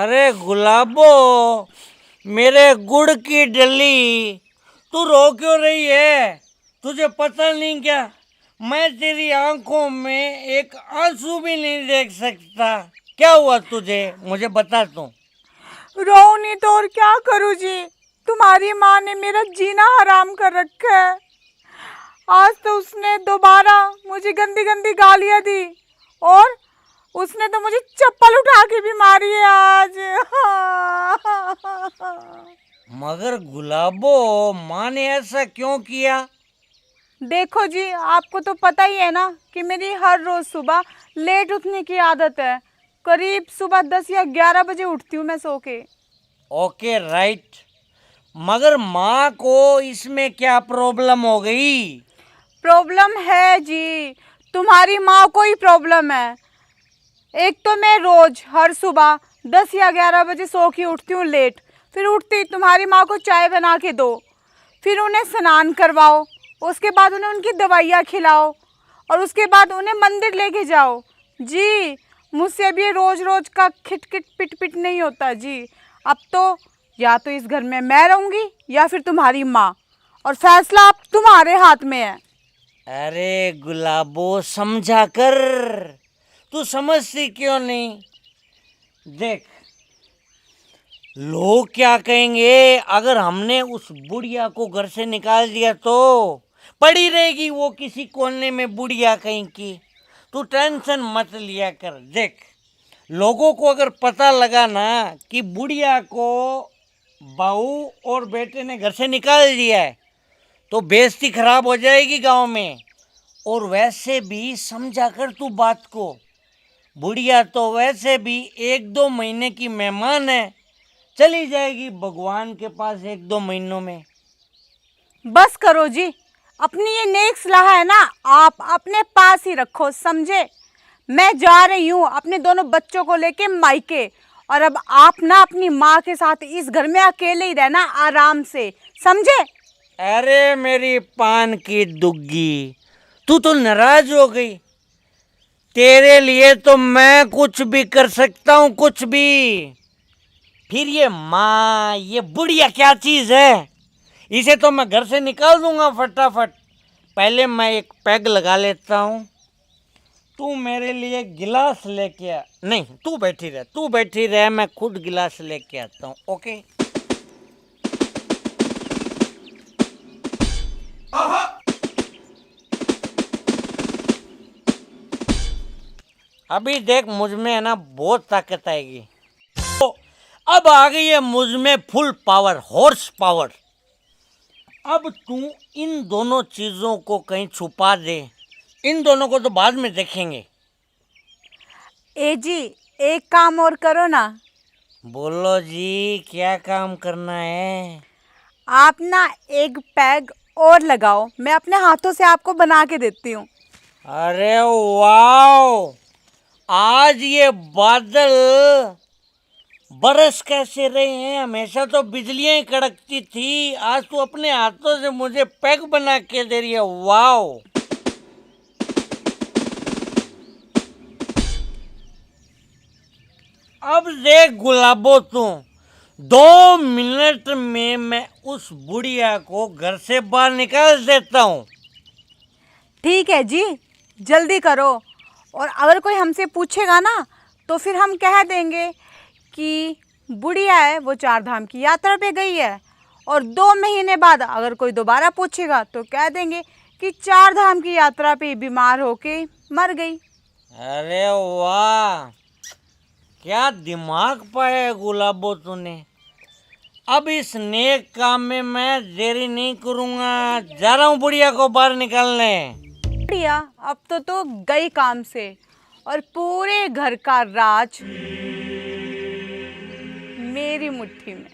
अरे गुलाबो, मेरे गुड़ की डली, तू रो क्यों रही है? तुझे पता नहीं क्या, मैं तेरी आंखों में एक आंसू भी नहीं देख सकता। क्या हुआ तुझे, मुझे बता तू। रो नहीं तो और क्या करूँ जी। तुम्हारी माँ ने मेरा जीना हराम कर रखा है। आज तो उसने दोबारा मुझे गंदी गंदी गालियां दी और उसने तो मुझे चप्पल उठा के भी मारी है आज। मगर गुलाबो, माँ ने ऐसा क्यों किया? देखो जी, आपको तो पता ही है ना कि मेरी हर रोज सुबह लेट उठने की आदत है। करीब सुबह 10 या 11 बजे उठती हूँ मैं सो के। ओके राइट, मगर माँ को इसमें क्या प्रॉब्लम हो गई? प्रॉब्लम है जी, तुम्हारी माँ को ही प्रॉब्लम है। एक तो मैं रोज हर सुबह 10 या 11 बजे सो के उठती हूँ लेट। फिर उठती तुम्हारी माँ को चाय बना के दो, फिर उन्हें स्नान करवाओ, उसके बाद उन्हें उनकी दवाइयाँ खिलाओ और उसके बाद उन्हें मंदिर लेके जाओ। जी, मुझसे अब ये रोज रोज का खिट खिट पिट पिट नहीं होता जी। अब तो या तो इस घर में मैं रहूँगी या फिर तुम्हारी माँ, और फैसला अब तुम्हारे हाथ में है। अरे गुलाबो, समझा कर, तू समझती क्यों नहीं? देख, लोग क्या कहेंगे अगर हमने उस बुढ़िया को घर से निकाल दिया तो? पड़ी रहेगी वो किसी कोने में बुढ़िया कहीं की। तू टेंशन मत लिया कर। देख, लोगों को अगर पता लगा ना कि बुढ़िया को बहू और बेटे ने घर से निकाल दिया है तो बेइज्जती खराब हो जाएगी गांव में। और वैसे भी समझा कर तू बात को, बुढ़िया तो वैसे भी 1-2 महीने की मेहमान है, चली जाएगी भगवान के पास 1-2 महीनों में। बस करो जी, अपनी ये नेक सलाह है ना आप अपने पास ही रखो, समझे। मैं जा रही हूँ अपने दोनों बच्चों को लेके मायके, और अब आप ना अपनी माँ के साथ इस घर में अकेले ही रहना आराम से, समझे। अरे मेरी पान की दुग्गी, तू तो नाराज हो गई। तेरे लिए तो मैं कुछ भी कर सकता हूँ, कुछ भी। फिर ये माँ, ये बुढ़िया क्या चीज है? इसे तो मैं घर से निकाल दूंगा फटाफट। पहले मैं एक पैग लगा लेता हूँ। तू मेरे लिए गिलास लेके आ। नहीं, तू बैठी रह, तू बैठी रह, मैं खुद गिलास लेके आता हूँ। ओके। अभी देख, मुझ में है ना बहुत ताकत आएगी। तो अब आ गई है मुझ में फुल पावर, हॉर्स पावर। अब तू इन दोनों चीजों को कहीं छुपा दे, इन दोनों को तो बाद में देखेंगे। ए जी, एक काम और करो ना। बोलो जी, क्या काम करना है? आप ना एक पैग और लगाओ, मैं अपने हाथों से आपको बना के देती हूँ। अरे वाओ, आज ये बादल बरस कैसे रहे हैं? हमेशा तो बिजलियां ही कड़कती थी, आज तू अपने हाथों से मुझे पैक बना के दे रही है। वाओ। अब देख गुलाबो, तू 2 मिनट में मैं उस बुढ़िया को घर से बाहर निकाल देता हूँ। ठीक है जी, जल्दी करो। और अगर कोई हमसे पूछेगा ना तो फिर हम कह देंगे कि बुढ़िया है वो 4 धाम की यात्रा पे गई है। और 2 महीने बाद अगर कोई दोबारा पूछेगा तो कह देंगे कि 4 धाम की यात्रा पे बीमार होके मर गई। अरे वाह, क्या दिमाग पाया है गुलाबो तूने। अब इस नेक काम में मैं देरी नहीं करूँगा, जा रहा हूँ बुढ़िया को बाहर निकालने। बुढ़िया अब तो गई काम से, और पूरे घर का राज मेरी मुट्ठी में।